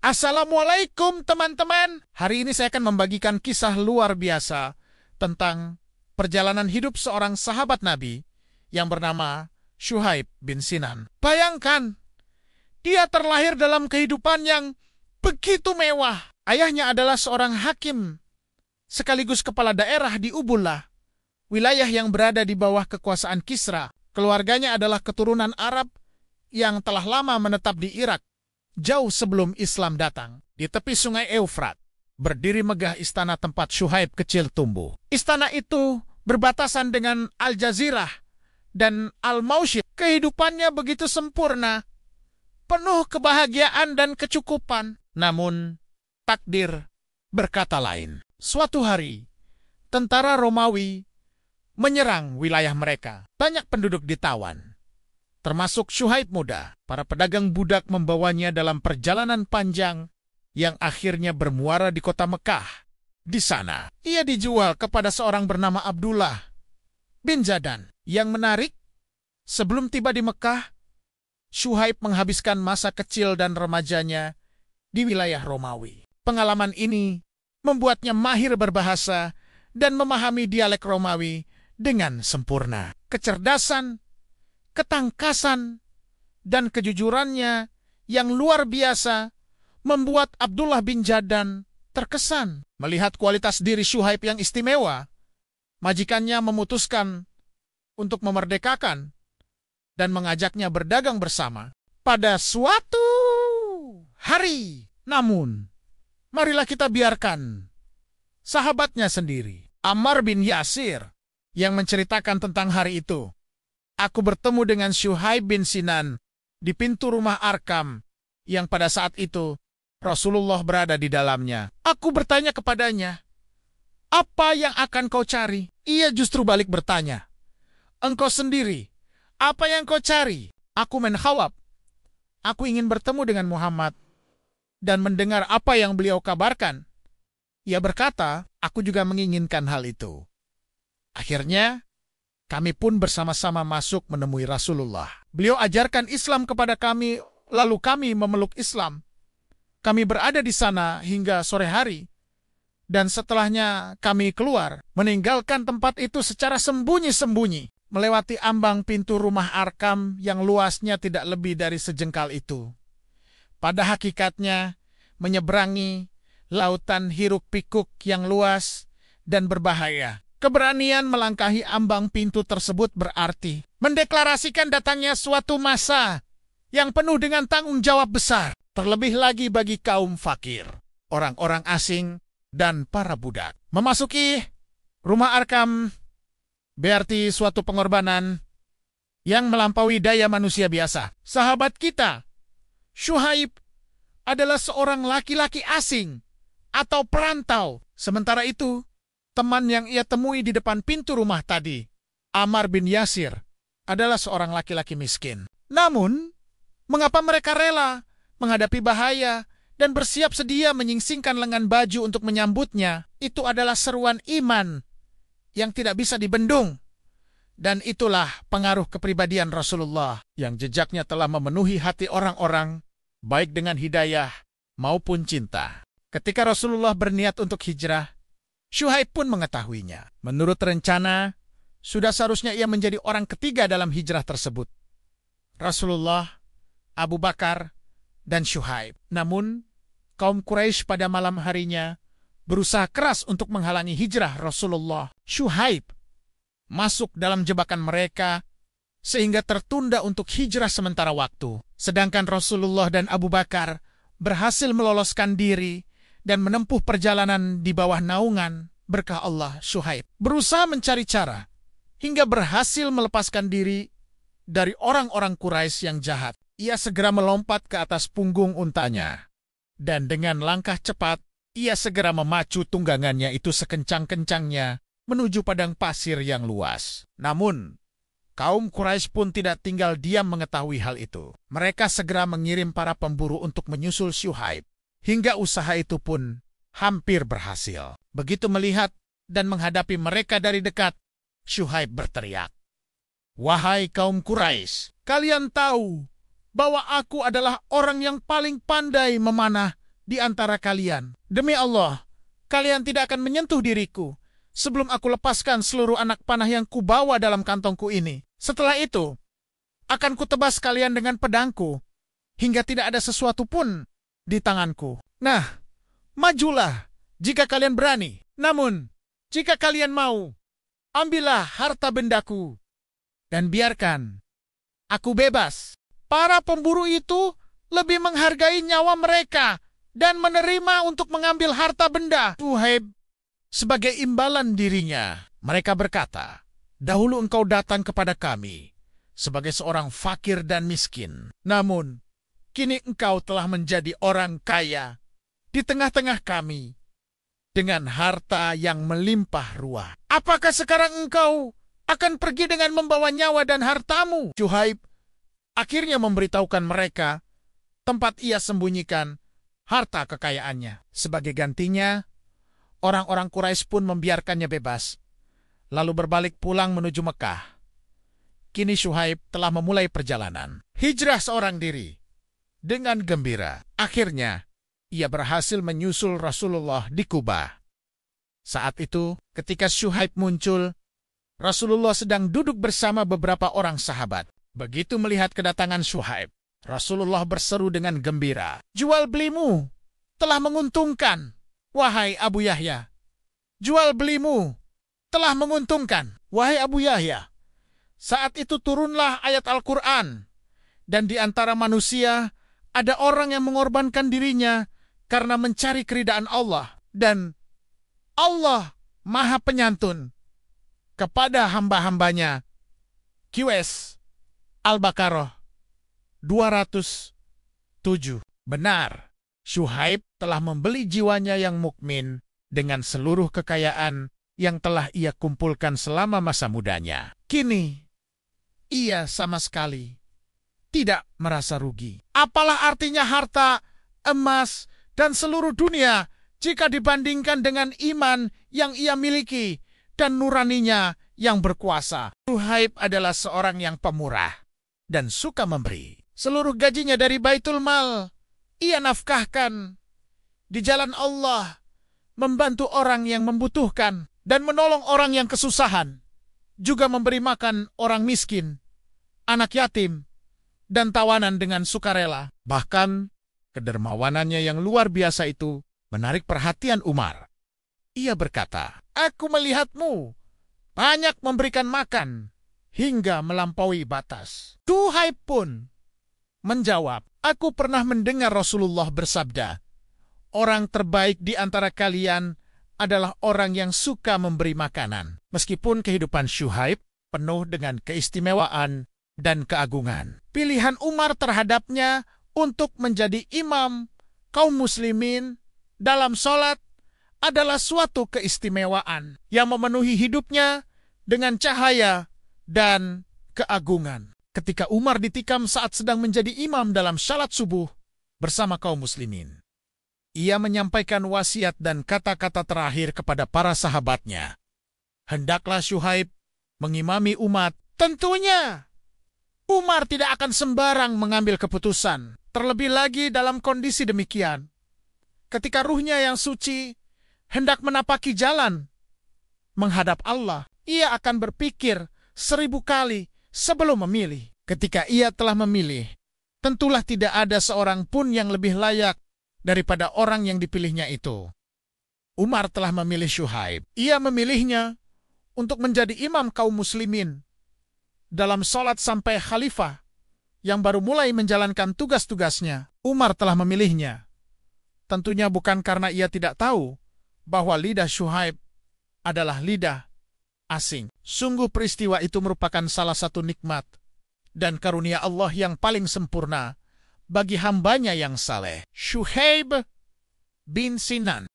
Assalamualaikum teman-teman. Hari ini saya akan membagikan kisah luar biasa tentang perjalanan hidup seorang sahabat Nabi yang bernama Syuhaib bin Sinan. Bayangkan, dia terlahir dalam kehidupan yang begitu mewah. Ayahnya adalah seorang hakim sekaligus kepala daerah di Ubullah, wilayah yang berada di bawah kekuasaan Kisra. Keluarganya adalah keturunan Arab yang telah lama menetap di Irak, jauh sebelum Islam datang. Di tepi sungai Eufrat, berdiri megah istana tempat Syuhaib kecil tumbuh. Istana itu berbatasan dengan Al-Jazirah dan Al-Maushid. Kehidupannya begitu sempurna, penuh kebahagiaan dan kecukupan. Namun, takdir berkata lain. Suatu hari, tentara Romawi menyerang wilayah mereka. Banyak penduduk ditawan, termasuk Syuhaib muda. Para pedagang budak membawanya dalam perjalanan panjang yang akhirnya bermuara di kota Mekah. Di sana, ia dijual kepada seorang bernama Abdullah bin Jadan. Yang menarik, sebelum tiba di Mekah, Syuhaib menghabiskan masa kecil dan remajanya di wilayah Romawi. Pengalaman ini membuatnya mahir berbahasa dan memahami dialek Romawi dengan sempurna. Kecerdasan, ketangkasan, dan kejujurannya yang luar biasa membuat Abdullah bin Jadan terkesan. Melihat kualitas diri Syuhaib yang istimewa, majikannya memutuskan untuk memerdekakan dan mengajaknya berdagang bersama. Pada suatu hari, namun, marilah kita biarkan sahabatnya sendiri, Ammar bin Yasir, yang menceritakan tentang hari itu. Aku bertemu dengan Syuhaib bin Sinan di pintu rumah Arkam yang pada saat itu Rasulullah berada di dalamnya. Aku bertanya kepadanya, "Apa yang akan kau cari?" Ia justru balik bertanya, "Engkau sendiri, apa yang kau cari?" Aku menjawab, "Aku ingin bertemu dengan Muhammad dan mendengar apa yang beliau kabarkan." Ia berkata, "Aku juga menginginkan hal itu." Akhirnya, kami pun bersama-sama masuk menemui Rasulullah. Beliau ajarkan Islam kepada kami, lalu kami memeluk Islam. Kami berada di sana hingga sore hari, dan setelahnya kami keluar, meninggalkan tempat itu secara sembunyi-sembunyi, melewati ambang pintu rumah Arkam yang luasnya tidak lebih dari sejengkal itu. Pada hakikatnya, menyeberangi lautan hiruk-pikuk yang luas dan berbahaya. Keberanian melangkahi ambang pintu tersebut berarti mendeklarasikan datangnya suatu masa yang penuh dengan tanggung jawab besar, terlebih lagi bagi kaum fakir, orang-orang asing, dan para budak. Memasuki rumah Arkam berarti suatu pengorbanan yang melampaui daya manusia biasa. Sahabat kita, Syuhaib, adalah seorang laki-laki asing atau perantau. Sementara itu, teman yang ia temui di depan pintu rumah tadi, Ammar bin Yasir, adalah seorang laki-laki miskin. Namun, mengapa mereka rela menghadapi bahaya dan bersiap sedia menyingsingkan lengan baju untuk menyambutnya? Itu adalah seruan iman yang tidak bisa dibendung. Dan itulah pengaruh kepribadian Rasulullah yang jejaknya telah memenuhi hati orang-orang, baik dengan hidayah maupun cinta. Ketika Rasulullah berniat untuk hijrah, Syuhaib pun mengetahuinya. Menurut rencana, sudah seharusnya ia menjadi orang ketiga dalam hijrah tersebut. Rasulullah, Abu Bakar, dan Syuhaib. Namun, kaum Quraisy pada malam harinya berusaha keras untuk menghalangi hijrah Rasulullah. Syuhaib masuk dalam jebakan mereka sehingga tertunda untuk hijrah sementara waktu. Sedangkan Rasulullah dan Abu Bakar berhasil meloloskan diri dan menempuh perjalanan di bawah naungan berkah Allah. Syuhaib berusaha mencari cara hingga berhasil melepaskan diri dari orang-orang Quraisy yang jahat. Ia segera melompat ke atas punggung untanya, dan dengan langkah cepat, ia segera memacu tunggangannya itu sekencang-kencangnya menuju padang pasir yang luas. Namun, kaum Quraisy pun tidak tinggal diam mengetahui hal itu. Mereka segera mengirim para pemburu untuk menyusul Syuhaib. Hingga usaha itu pun hampir berhasil. Begitu melihat dan menghadapi mereka dari dekat, Syuhaib berteriak, "Wahai kaum Quraisy, kalian tahu bahwa aku adalah orang yang paling pandai memanah di antara kalian. Demi Allah, kalian tidak akan menyentuh diriku sebelum aku lepaskan seluruh anak panah yang kubawa dalam kantongku ini. Setelah itu, akan kutebas kalian dengan pedangku, hingga tidak ada sesuatu pun di tanganku. Nah, majulah jika kalian berani. Namun, jika kalian mau, ambillah harta bendaku, dan biarkan aku bebas. Para pemburu itu lebih menghargai nyawa mereka dan menerima untuk mengambil harta benda Syuaib sebagai imbalan dirinya. Mereka berkata, dahulu engkau datang kepada kami sebagai seorang fakir dan miskin. Namun, kini engkau telah menjadi orang kaya di tengah-tengah kami dengan harta yang melimpah ruah. Apakah sekarang engkau akan pergi dengan membawa nyawa dan hartamu? Syuaib akhirnya memberitahukan mereka tempat ia sembunyikan harta kekayaannya. Sebagai gantinya, orang-orang Quraisy pun membiarkannya bebas, lalu berbalik pulang menuju Mekah. Kini Syuaib telah memulai perjalanan hijrah seorang diri dengan gembira. Akhirnya, ia berhasil menyusul Rasulullah di Kuba. Saat itu, ketika Syuaib muncul, Rasulullah sedang duduk bersama beberapa orang sahabat. Begitu melihat kedatangan Syuaib, Rasulullah berseru dengan gembira, "Jual belimu telah menguntungkan, wahai Abu Yahya. Jual belimu telah menguntungkan, wahai Abu Yahya." Saat itu turunlah ayat Al-Quran, dan di antara manusia ada orang yang mengorbankan dirinya karena mencari keridaan Allah, dan Allah Maha Penyantun kepada hamba-hambanya. QS Al-Baqarah 207. Benar, Syuaib telah membeli jiwanya yang mukmin dengan seluruh kekayaan yang telah ia kumpulkan selama masa mudanya. Kini, ia sama sekali tidak merasa rugi. Apalah artinya harta, emas, dan seluruh dunia jika dibandingkan dengan iman yang ia miliki dan nuraninya yang berkuasa. Syuaib adalah seorang yang pemurah dan suka memberi. Seluruh gajinya dari Baitul Mal ia nafkahkan di jalan Allah, membantu orang yang membutuhkan dan menolong orang yang kesusahan, juga memberi makan orang miskin, anak yatim, dan tawanan dengan sukarela. Bahkan kedermawanannya yang luar biasa itu menarik perhatian Umar. Ia berkata, "Aku melihatmu banyak memberikan makan hingga melampaui batas." Syuaib pun menjawab, "Aku pernah mendengar Rasulullah bersabda, orang terbaik di antara kalian adalah orang yang suka memberi makanan." Meskipun kehidupan Syuaib penuh dengan keistimewaan dan keagungan, pilihan Umar terhadapnya untuk menjadi imam kaum muslimin dalam sholat adalah suatu keistimewaan yang memenuhi hidupnya dengan cahaya dan keagungan. Ketika Umar ditikam saat sedang menjadi imam dalam salat subuh bersama kaum muslimin, ia menyampaikan wasiat dan kata-kata terakhir kepada para sahabatnya. Hendaklah Syuaib mengimami umat. Tentunya, Umar tidak akan sembarang mengambil keputusan. Terlebih lagi dalam kondisi demikian, ketika ruhnya yang suci hendak menapaki jalan menghadap Allah, ia akan berpikir 1000 kali sebelum memilih. Ketika ia telah memilih, tentulah tidak ada seorang pun yang lebih layak daripada orang yang dipilihnya itu. Umar telah memilih Syuaib. Ia memilihnya untuk menjadi imam kaum muslimin dalam sholat sampai khalifah yang baru mulai menjalankan tugas-tugasnya. Umar telah memilihnya. Tentunya bukan karena ia tidak tahu bahwa lidah Syuaib adalah lidah asing. Sungguh peristiwa itu merupakan salah satu nikmat dan karunia Allah yang paling sempurna bagi hambanya yang saleh. Syuaib bin Sinan.